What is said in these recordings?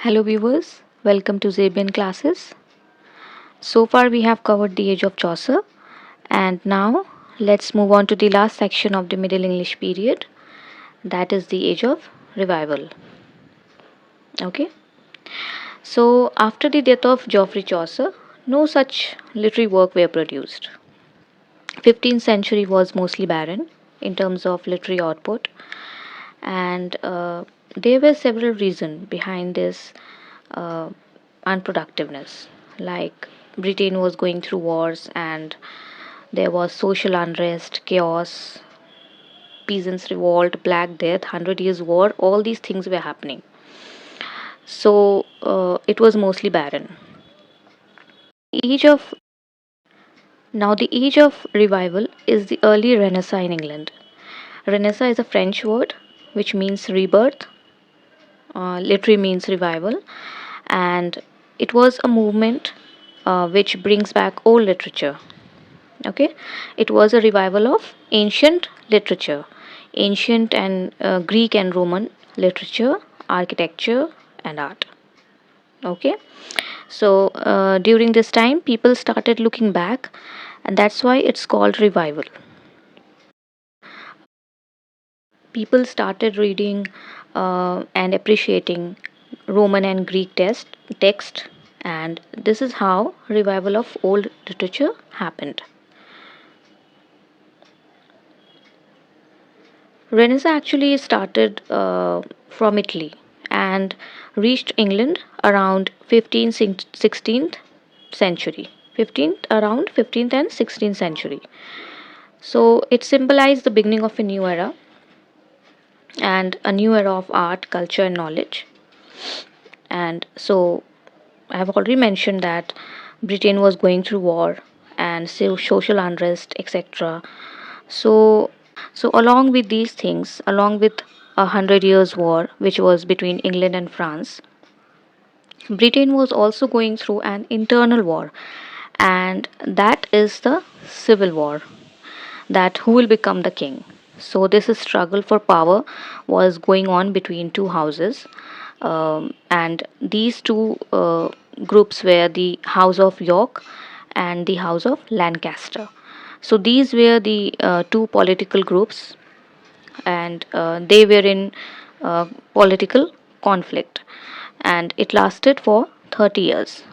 Hello viewers, welcome to Zabian classes. So far we have covered the age of Chaucer and now let's move on to the last section of the Middle English period, that is the age of revival. Okay, so after the death of Geoffrey Chaucer, no such literary work were produced. 15th century was mostly barren in terms of literary output and there were several reasons behind this uh, unproductiveness. Like Britain was going through wars and there was social unrest, chaos, peasants' revolt, Black Death, Hundred Years' War, all these things were happening. So it was mostly barren. Age of the age of revival is the early Renaissance in England. Renaissance is a French word which means rebirth, literally means revival, and it was a movement which brings back old literature. Okay, it was a revival of ancient literature, ancient and Greek and Roman literature, architecture, and art. Okay, so during this time, people started looking back, and that's why it's called revival. People started reading and appreciating Roman and Greek text, and this is how revival of old literature happened. Renaissance actually started from Italy and reached England around 15th, 16th century. 15th and 16th century. So it symbolized the beginning of a new era and a new era of art, culture, and knowledge. And so I have already mentioned that Britain was going through war and social unrest, etc. So along with these things, along with a Hundred Years' War, which was between England and France, Britain was also going through an internal war, and that is the Civil War. That who will become the king. So this struggle for power was going on between two houses, and these two groups were the House of York and the House of Lancaster. So these were the two political groups, and they were in political conflict, and it lasted for 30 years.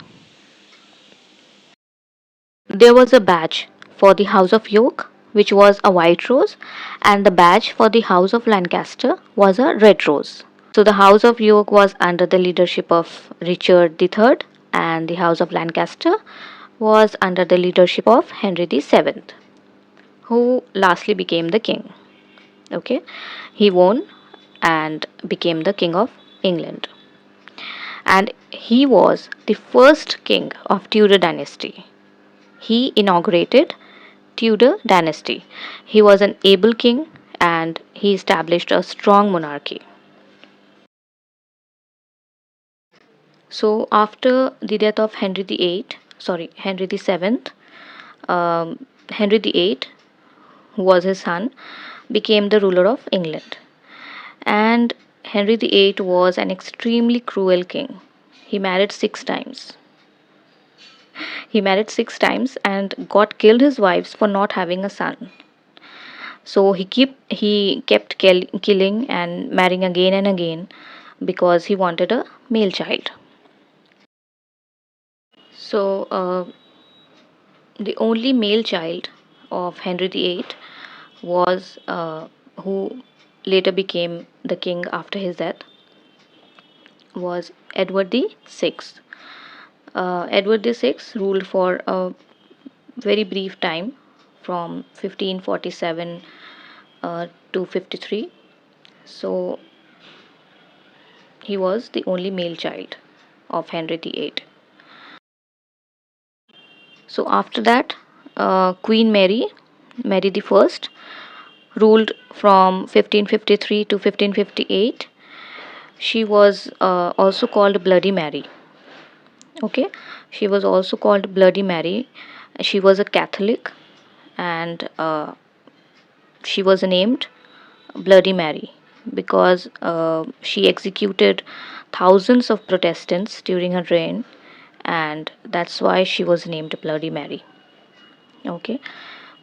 There was a badge for the House of York, which was a white rose, and the badge for the House of Lancaster was a red rose. So the House of York was under the leadership of Richard III, and the House of Lancaster was under the leadership of Henry VII, who lastly became the king. Okay, he won and became the king of England, and he was the first king of Tudor dynasty. He inaugurated Tudor dynasty. He was an able king and he established a strong monarchy. So after the death of Henry VII, Henry VIII, who was his son, became the ruler of England. And Henry VIII was an extremely cruel king. He married six times. He married six times and got killed his wives for not having a son. So he kept killing and marrying again and again because he wanted a male child. So the only male child of Henry VIII was who later became the king after his death was Edward the Sixth. Edward the Sixth ruled for a very brief time from 1547 to 53. So he was the only male child of Henry VIII. So after that, Queen Mary the First, ruled from 1553 to 1558. She was also called Bloody Mary. Okay, she was also called Bloody Mary. She was a Catholic, and she was named Bloody Mary because she executed thousands of Protestants during her reign, and that's why she was named Bloody Mary. Okay,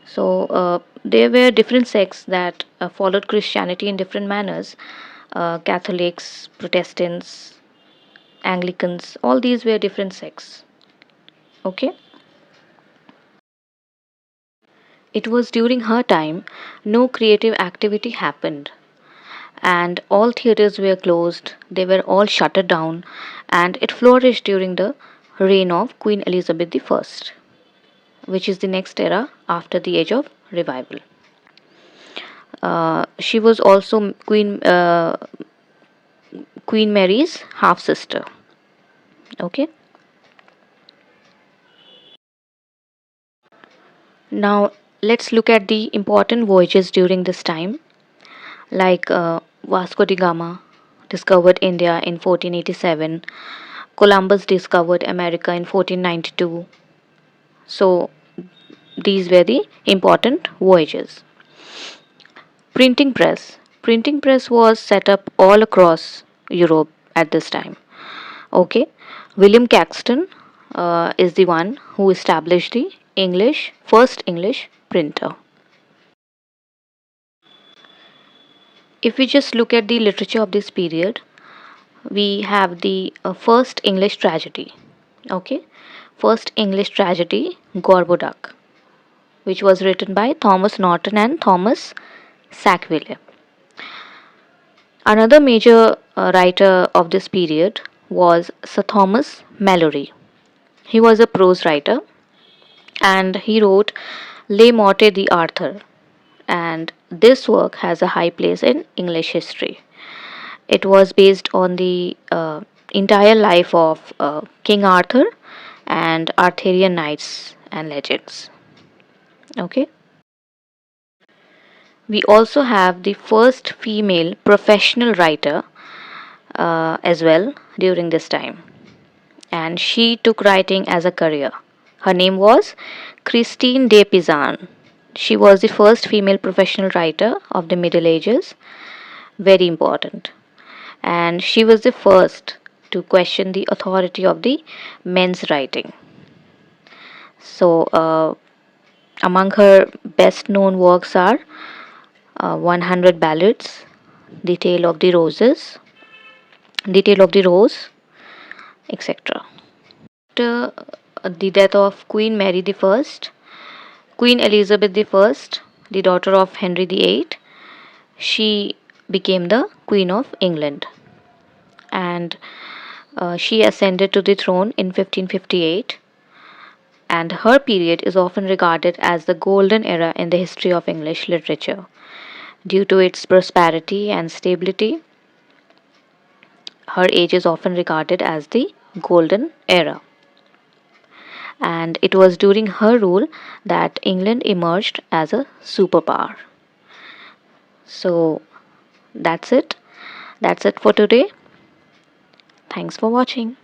so there were different sects that followed Christianity in different manners. Catholics, Protestants, Anglicans, all these were different sects. Okay, it was during her time no creative activity happened, and all theatres were closed, they were all shuttered down, and it flourished during the reign of Queen Elizabeth I, which is the next era after the Age of Revival. She was also Queen Mary's half sister. Okay. Now let's look at the important voyages during this time, like Vasco da Gama discovered India in 1487, Columbus discovered America in 1492. So these were the important voyages. Printing press. Printing press was set up all across Europe at this time. Okay, William Caxton is the one who established the first English printer. If we just look at the literature of this period, we have the first English tragedy. Okay, first English tragedy, Gorboduc, which was written by Thomas Norton and Thomas Sackville. Another major writer of this period was Sir Thomas Malory. He was a prose writer and he wrote Le Morte d'Arthur, and this work has a high place in English history. It was based on the entire life of King Arthur and Arthurian knights and legends. Okay. We also have the first female professional writer as well during this time, and she took writing as a career. Her name was Christine de Pizan. She was the first female professional writer of the Middle Ages, very important. And she was the first to question the authority of the men's writing. So, among her best known works are 100 Ballads, The Tale of the Roses, The Tale of the Rose, etc. After the death of Queen Mary I, Queen Elizabeth I, the daughter of Henry VIII, she became the Queen of England, and she ascended to the throne in 1558, and her period is often regarded as the golden era in the history of English literature. Due to its prosperity and stability, her age is often regarded as the golden era. And it was during her rule that England emerged as a superpower. So that's it. That's it for today. Thanks for watching.